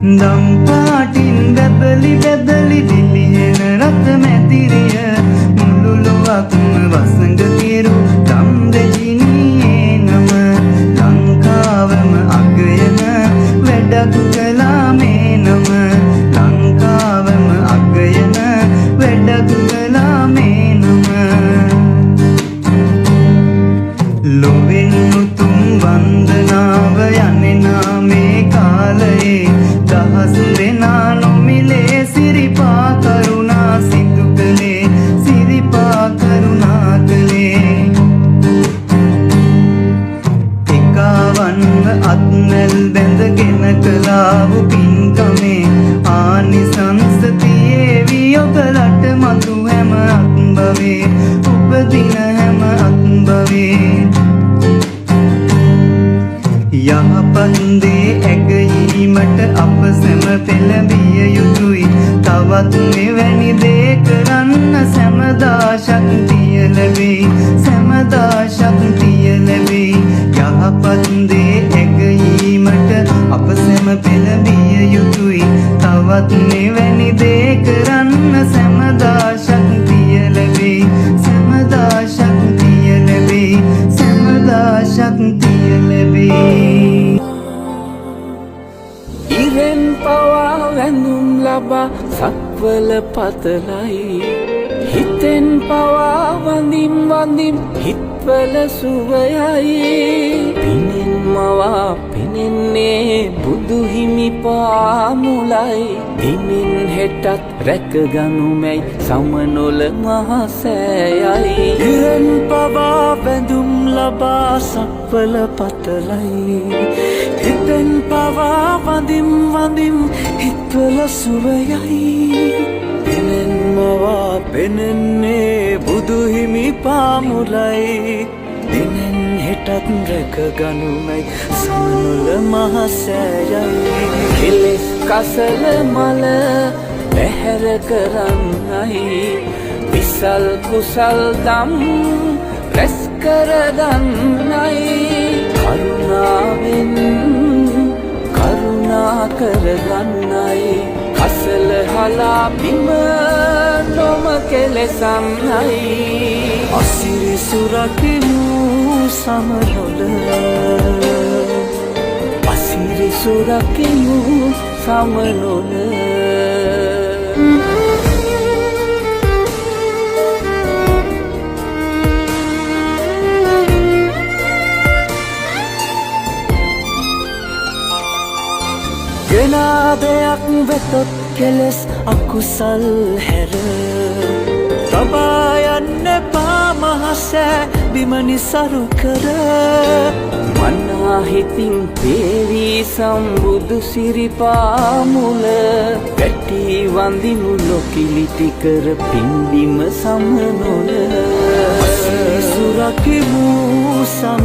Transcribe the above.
දම් පාටින් බැබලි බැබලි දිලිහෙන රත මැදිරිය මුළු ලොවක්ම වසඟ කිරු දම් දෙජිනියේ නම ලංකාවම අගයන වැඩක් කළා මේ නම ලංකාවම අගයන වැඩක් කළා මේ නම ලොවෙන් උතුම් වන්දනාව යන්නේ නාමේ කාලයේ දහස් දෙනා නොමිලේ සිරිපා කරුණා සිදු කළේ සිරිපා කරුණා කළේ එකවන්ව අත්නැල් බැඳගෙන කලාවු පින්කමේ ආනිසංස තියේවි ඔබලට මතු හැම අත්බවේ උපදින හැම අත්බවේ යහපත් දේ ඇගීමට අප සැම පෙළඹිය යුතුයි තවත් මෙවැනි දේ කරන්න සැමදා ශක්තිය ලැබෙයි සැමදා ශක්තිය ලැබෙයි යහපත් දේ ඇගීමට අප සැම පෙළඹිය යුතුයි තවත් මෙවැනි දේ කරන්න සැමදා ශක්තිය ලැබෙයි සැමදා ශක්තිය ලැබෙයි සැමදා ශක්තිය ලැබෙයි ඉරෙන් පවා වැඳුම් ලබා සක්වල පතලයි හිතෙන් පවා වඳිම් වඳිම් හිත්වල සුවයයි පිනෙන් මවා පෙනෙන්නේ බුදුහිමි පාමුලයි දිනෙන් හෙටත් රැකගනුමැයි සමනොල මහසෑයයි ඉරෙන් පවා වැඳුම් ලබා සක්වල පතලයි හිතෙන් පවා වඳිම් වඳිම් හිත්වල සුවයයි පිනෙන් මවා පෙනෙන්නේ බුදුහිමි පාමුලයි දිනෙන් හෙටත් රැකගනුමැයි සමනොල මහසෑයයි කෙලෙස් කසල මල පැහැර කරන්නයි විසල් කුසල් දම් රැස් කරගන්නයි කරුණාවෙන් කරුණා කරගන්නයි කසල හලා බිම නොම කෙලෙසන්නයි අසිරි සුරකිමු සමනොල අසිරි සුරකිමු සමනොල ගෙනා දෙයක් වෙතොත් කෙලෙස් අකුසල් හැර තබා යන්න එපා මහසෑ බිම නිසරු කර මන්නා හිතින් පේවී සම්බුදු සිරිපා මුල වැටි වඳිනු ලොකිලිටි කර පින්බිම සමනොල සුරකිමු සම